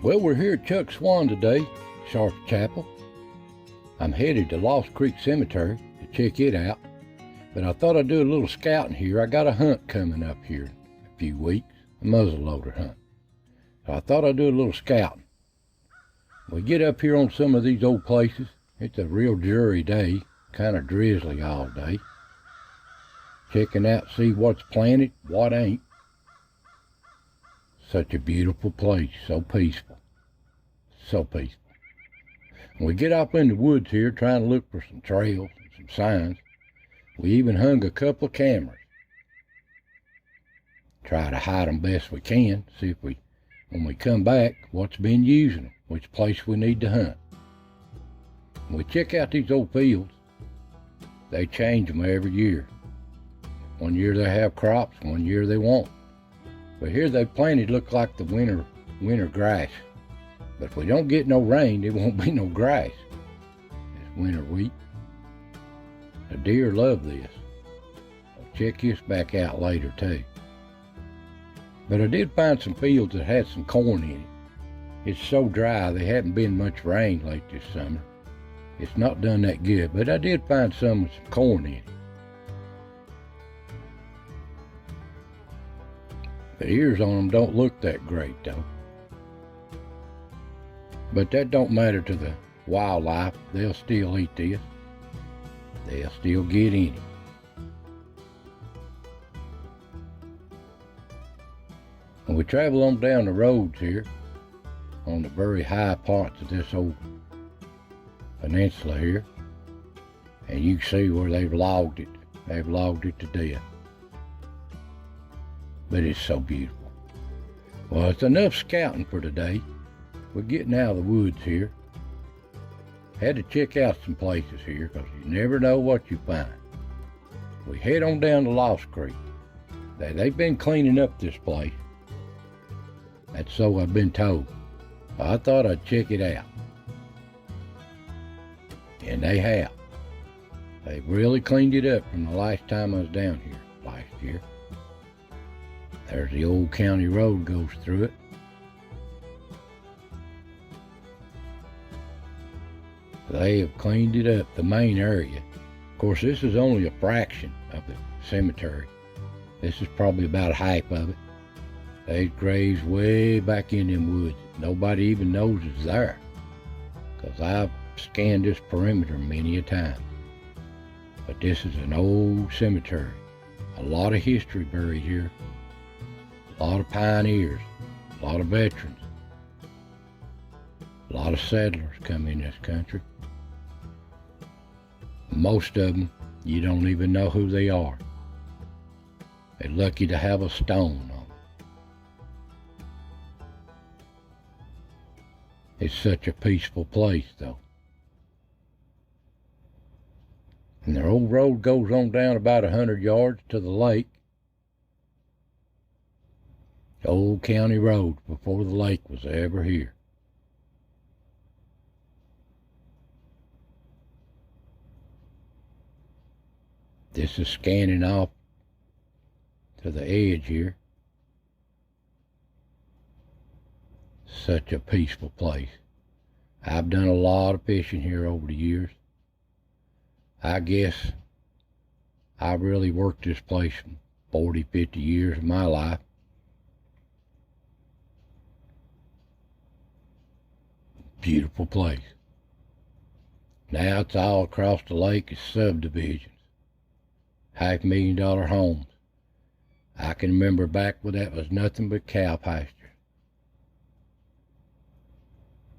Well, we're here at Chuck Swan today, Sharps Chapel. I'm headed to Lost Creek Cemetery to check it out, but I thought I'd do a little scouting here. I got a hunt coming up here in a few weeks, a muzzleloader hunt. So I thought I'd do a little scouting. We get up here on some of these old places. It's a real dreary day, kind of drizzly all day. Checking out, see what's planted, what ain't. Such a beautiful place, so peaceful. So peaceful. And we get off in the woods here trying to look for some trails and some signs. We even hung a couple of cameras. Try to hide them best we can, see if when we come back, what's been using them, which place we need to hunt. And we check out these old fields. They change them every year. One year they have crops, one year they won't. But here they planted look like the winter grass. But if we don't get no rain, there won't be no grass. It's winter wheat. The deer love this. I'll check this back out later too. But I did find some fields that had some corn in it. It's so dry, there hadn't been much rain late this summer. It's not done that good, but I did find some with some corn in it. The ears on them don't look that great though. But that don't matter to the wildlife. They'll still eat this. They'll still get in it. And we travel on down the roads here on the very high parts of this old peninsula here. And you can see where they've logged it. They've logged it to death. But it's so beautiful. Well, it's enough scouting for today. We're getting out of the woods here. Had to check out some places here because you never know what you find. We head on down to Lost Creek. They've been cleaning up this place. That's so I've been told. I thought I'd check it out. And they have. They've really cleaned it up from the last time I was down here last year. There's the old county road goes through it. They have cleaned it up, the main area. Of course, this is only a fraction of the cemetery. This is probably about half of it. There's graves way back in them woods. Nobody even knows it's there, because I've scanned this perimeter many a time. But this is an old cemetery. A lot of history buried here. A lot of pioneers, a lot of veterans, a lot of settlers come in this country. Most of them, you don't even know who they are. They're lucky to have a stone on them. It's such a peaceful place though. And their old road goes on down about 100 yards to the lake. Old county road before the lake was ever here. This is scanning off to the edge here. Such a peaceful place. I've done a lot of fishing here over the years. I guess I really worked this place for 40, 50 years of my life. Beautiful place. Now it's all across the lake is subdivisions. $500,000 homes. I can remember back when that was nothing but cow pasture.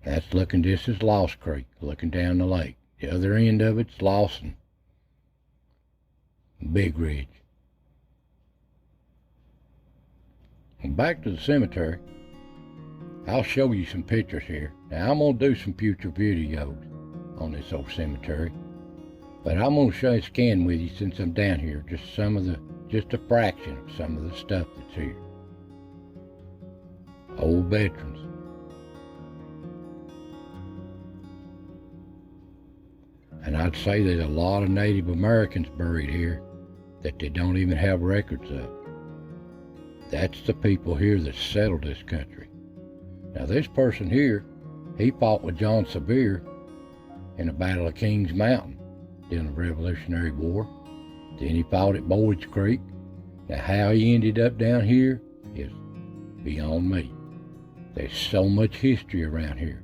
That's looking just as Lost Creek, looking down the lake. The other end of it's Lawson. Big Ridge. And back to the cemetery. I'll show you some pictures here. Now I'm going to do some future videos on this old cemetery. But I'm going to show you scan with you since I'm down here. Just a fraction of some of the stuff that's here. Old veterans. And I'd say there's a lot of Native Americans buried here that they don't even have records of. That's the people here that settled this country. Now this person here, he fought with John Sevier in the Battle of Kings Mountain during the Revolutionary War. Then he fought at Boyd's Creek. Now how he ended up down here is beyond me. There's so much history around here,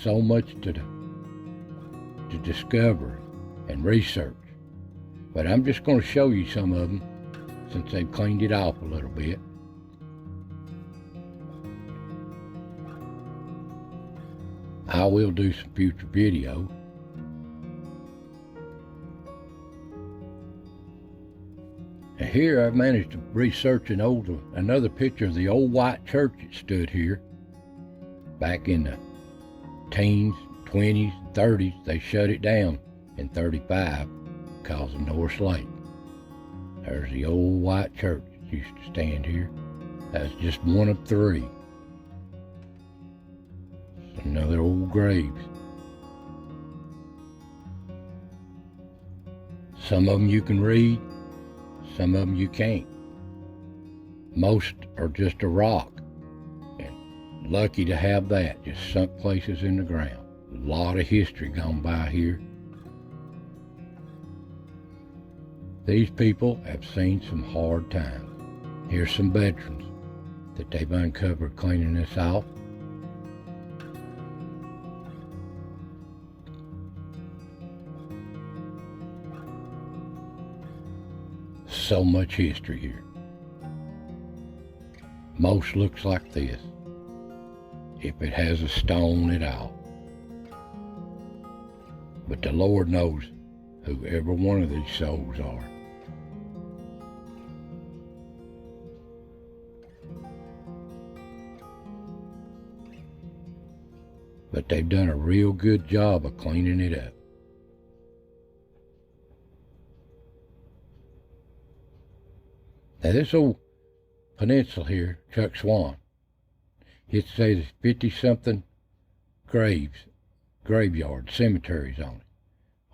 so much to discover and research. But I'm just going to show you some of them since they've cleaned it off a little bit. I will do some future videos. And here I've managed to research another picture of the old white church that stood here back in the teens, 20s, 30s. They shut it down in 35 because of Norris Lake. There's the old white church that used to stand here. That's just one of three. Another old graves. Some of them you can read, some of them you can't. Most are just a rock, and lucky to have that, just sunk places in the ground. A lot of history gone by here. These people have seen some hard times. Here's some veterans that they've uncovered cleaning this off. So much history here. Most looks like this, if it has a stone at all. But the Lord knows who every one of these souls are. But they've done a real good job of cleaning it up. Now this old peninsula here, Chuck Swan, it says 50-something graveyards, cemeteries on it.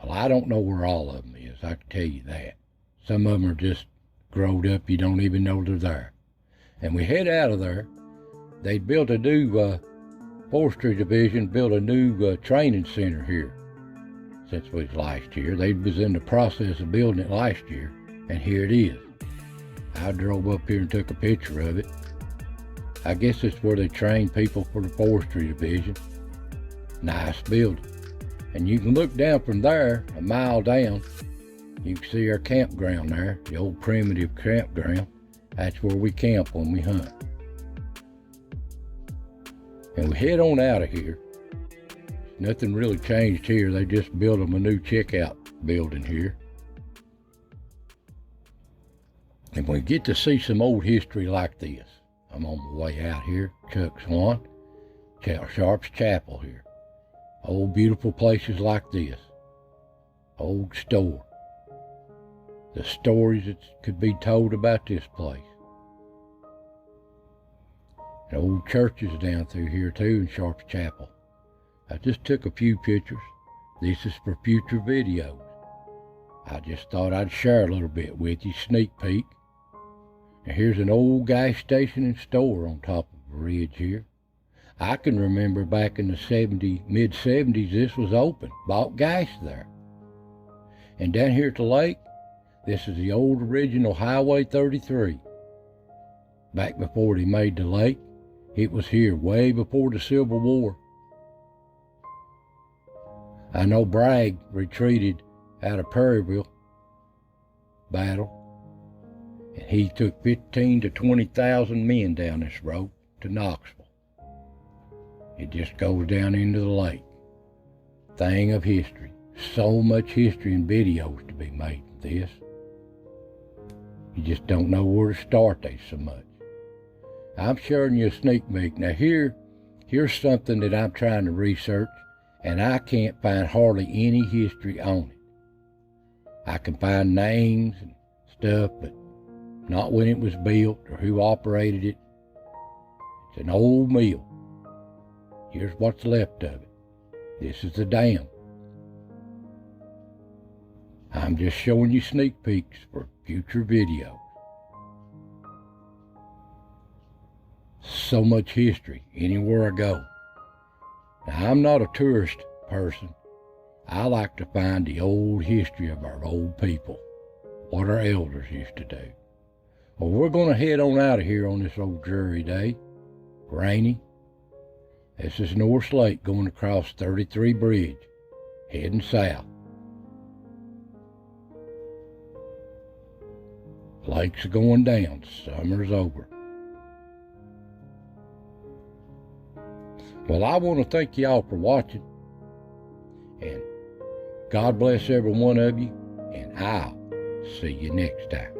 Well, I don't know where all of them is, I can tell you that. Some of them are just growed up, you don't even know they're there. And we head out of there, they built a new, Forestry Division built a new training center here since it was last year. They was in the process of building it last year, and here it is. I drove up here and took a picture of it. I guess it's where they train people for the Forestry Division. Nice building. And you can look down from there, a mile down. You can see our campground there, the old primitive campground. That's where we camp when we hunt. And we head on out of here. Nothing really changed here. They just built them a new checkout building here. And we get to see some old history like this. I'm on my way out here, Chuck Swan, Sharps Chapel here. Old beautiful places like this. Old store. The stories that could be told about this place. And old churches down through here too in Sharps Chapel. I just took a few pictures. This is for future videos. I just thought I'd share a little bit with you, sneak peek. And here's an old gas station and store on top of a ridge here. I can remember back in the mid-70s this was open, bought gas there. And down here at the lake, this is the old original Highway 33. Back before they made the lake, it was here way before the Civil War. I know Bragg retreated out of Perryville battle, and he took 15,000 to 20,000 men down this road to Knoxville. It just goes down into the lake. Thing of history. So much history and videos to be made of this. You just don't know where to start. There's so much. I'm showing you a sneak peek. Now here's something that I'm trying to research, and I can't find hardly any history on it. I can find names and stuff, but not when it was built or who operated it. It's an old mill. Here's what's left of it. This is the dam. I'm just showing you sneak peeks for future videos. so much history anywhere I go. Now, I'm not a tourist person. I like to find the old history of our old people, what our elders used to do. Well, we're going to head on out of here on this old dreary day. Rainy. This is North Lake going across 33 Bridge, heading south. Lakes are going down. Summer's over. Well, I want to thank y'all for watching. And God bless every one of you. And I'll see you next time.